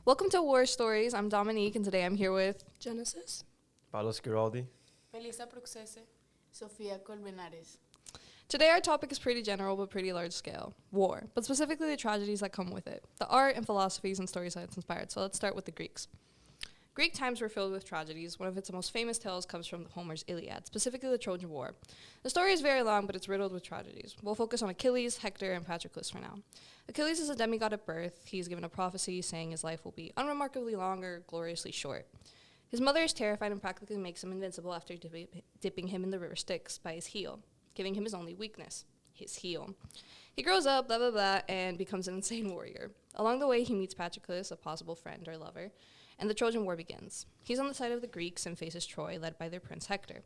Welcome to War Stories. I'm Dominique, and today I'm here with Genesis. Paulo Schiraldi. Melissa Bruxese. Sofía Colmenares. Today our topic is pretty general but pretty large scale. War, but specifically the tragedies that come with it. The art and philosophies and stories that it's inspired. So let's start with the Greeks. Greek times were filled with tragedies. One of its most famous tales comes from Homer's Iliad, specifically the Trojan War. The story is very long, but it's riddled with tragedies. We'll focus on Achilles, Hector, and Patroclus for now. Achilles is a demigod at birth. He's given a prophecy saying his life will be unremarkably long or gloriously short. His mother is terrified and practically makes him invincible after dipping him in the river Styx by his heel, giving him his only weakness, his heel. He grows up, blah, blah, blah, and becomes an insane warrior. Along the way, he meets Patroclus, a possible friend or lover, and the Trojan War begins. He's on the side of the Greeks and faces Troy, led by their prince Hector.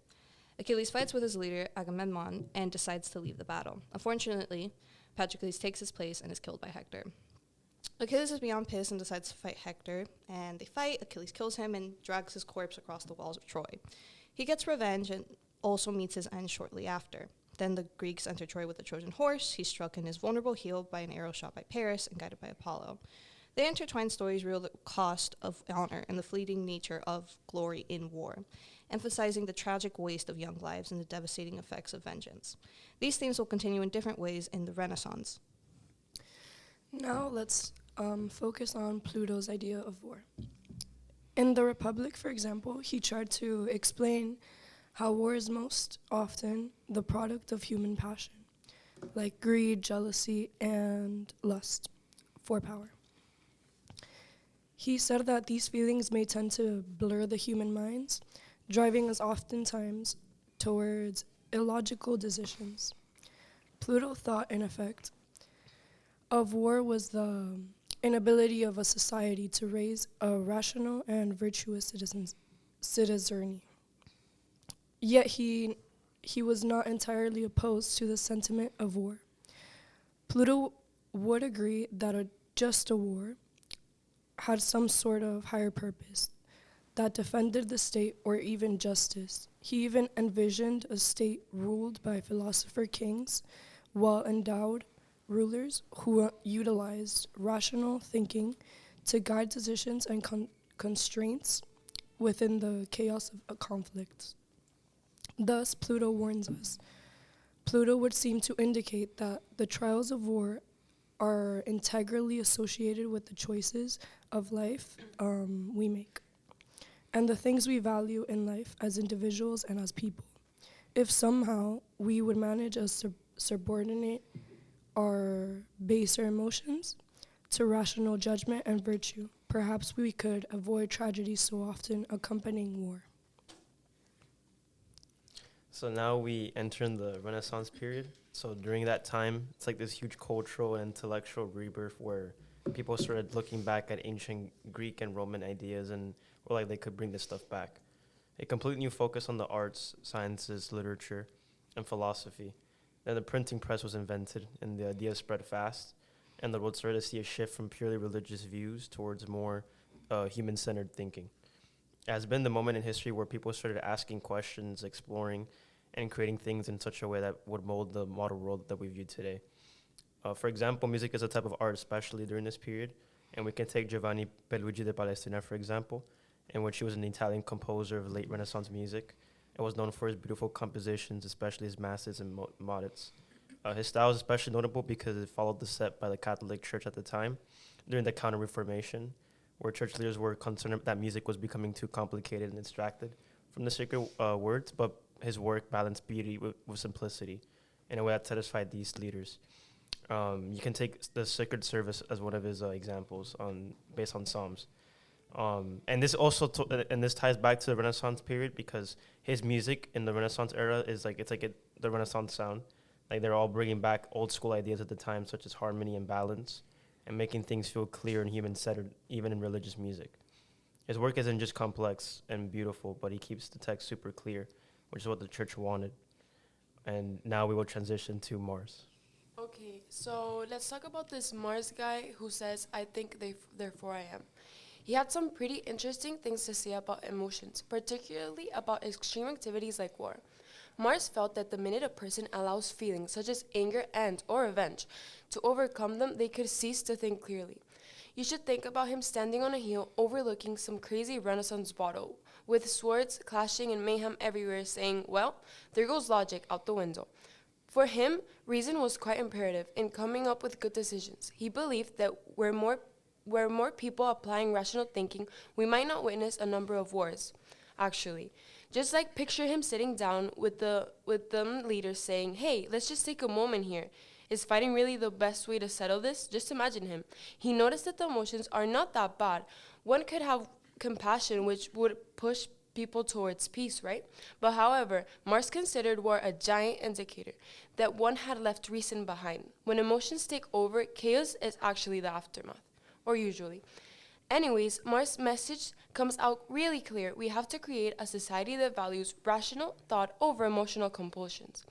Achilles fights with his leader, Agamemnon, and decides to leave the battle. Unfortunately, Patroclus takes his place and is killed by Hector. Achilles is beyond pissed and decides to fight Hector, and they fight. Achilles kills him and drags his corpse across the walls of Troy. He gets revenge and also meets his end shortly after. Then the Greeks enter Troy with a Trojan horse. He's struck in his vulnerable heel by an arrow shot by Paris and guided by Apollo. They intertwine stories reveal the cost of honor and the fleeting nature of glory in war, emphasizing the tragic waste of young lives and the devastating effects of vengeance. These themes will continue in different ways in the Renaissance. Now let's focus on Plato's idea of war. In the Republic, for example, he tried to explain how war is most often the product of human passion, like greed, jealousy, and lust for power. He said that these feelings may tend to blur the human minds, driving us oftentimes towards illogical decisions. Plato thought, in effect, of war was the inability of a society to raise a rational and virtuous citizenry. Yet he was not entirely opposed to the sentiment of war. Plato would agree that just a war had some sort of higher purpose that defended the state or even justice. He even envisioned a state ruled by philosopher kings, well-endowed rulers who utilized rational thinking to guide decisions and constraints within the chaos of conflicts. Thus, Plato warns us. Plato would seem to indicate that the trials of war are integrally associated with the choices of life we make, and the things we value in life as individuals and as people. If somehow we would manage to subordinate our baser emotions to rational judgment and virtue, perhaps we could avoid tragedies so often accompanying war. So now we enter in the Renaissance period. So during that time, it's like this huge cultural and intellectual rebirth where people started looking back at ancient Greek and Roman ideas and were like they could bring this stuff back. A complete new focus on the arts, sciences, literature, and philosophy. Then the printing press was invented and the idea spread fast, and the world started to see a shift from purely religious views towards more human-centered thinking. It has been the moment in history where people started asking questions, exploring, and creating things in such a way that would mold the modern world that we view today. For example, music is a type of art, especially during this period, and we can take Giovanni Perluigi de Palestrina, for example, in which he was an Italian composer of late Renaissance music and was known for his beautiful compositions, especially his masses and motets. His style is especially notable because it followed the set by the Catholic Church at the time during the Counter-Reformation, where church leaders were concerned that music was becoming too complicated and distracted from the sacred words, but his work balanced beauty with simplicity in a way that satisfied these leaders. You can take the Sacred Service as one of his examples based on Psalms. And this also and this ties back to the Renaissance period because his music in the Renaissance era is the Renaissance sound. Like they're all bringing back old school ideas at the time, such as harmony and balance, and making things feel clear and human-centered, even in religious music. His work isn't just complex and beautiful, but he keeps the text super clear, which is what the church wanted. And now we will transition to Mars. Okay, so let's talk about this Mars guy who says, I think, therefore I am. He had some pretty interesting things to say about emotions, particularly about extreme activities like war. Mars felt that the minute a person allows feelings such as anger and or revenge to overcome them, they could cease to think clearly. You should think about him standing on a hill overlooking some crazy Renaissance bottle, with swords clashing and mayhem everywhere, saying, well, there goes logic out the window. For him, reason was quite imperative in coming up with good decisions. He believed that where more people applying rational thinking, we might not witness a number of wars. Actually, just like picture him sitting down with them leaders saying, hey, let's just take a moment here. Is fighting really the best way to settle this? Just imagine him. He noticed that the emotions are not that bad. One could have compassion, which would push people towards peace, right? But however, Mars considered war a giant indicator that one had left reason behind. When emotions take over, chaos is actually the aftermath, or usually. Anyways, Mars' message comes out really clear. We have to create a society that values rational thought over emotional compulsions.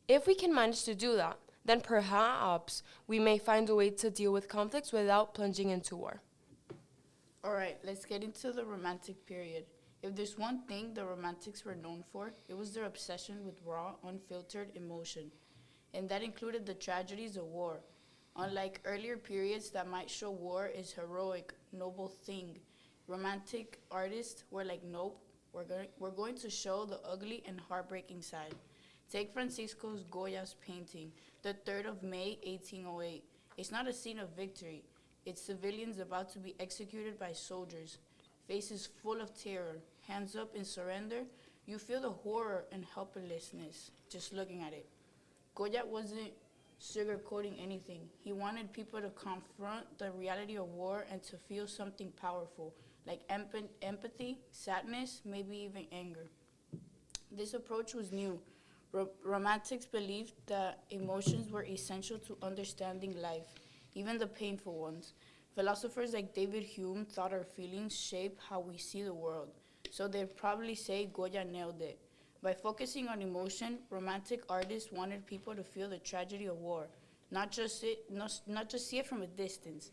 If we can manage to do that, then perhaps we may find a way to deal with conflicts without plunging into war. All right, let's get into the Romantic period. If there's one thing the Romantics were known for, it was their obsession with raw, unfiltered emotion. And that included the tragedies of war. Unlike earlier periods that might show war as heroic, noble thing, Romantic artists were like, nope, we're going to show the ugly and heartbreaking side. Take Francisco Goya's painting, the 3rd of May, 1808. It's not a scene of victory. It's civilians about to be executed by soldiers, faces full of terror, hands up in surrender. You feel the horror and helplessness just looking at it. Goya wasn't sugarcoating anything. He wanted people to confront the reality of war and to feel something powerful, like empathy, sadness, maybe even anger. This approach was new. Romantics believed that emotions were essential to understanding life, even the painful ones. Philosophers like David Hume thought our feelings shape how we see the world, so they'd probably say Goya nailed it. By focusing on emotion, Romantic artists wanted people to feel the tragedy of war, not just see it from a distance.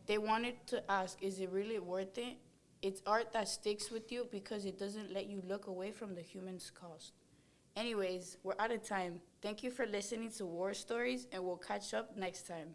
They wanted to ask, is it really worth it? It's art that sticks with you because it doesn't let you look away from the human's cost. Anyways, we're out of time. Thank you for listening to War Stories, and we'll catch up next time.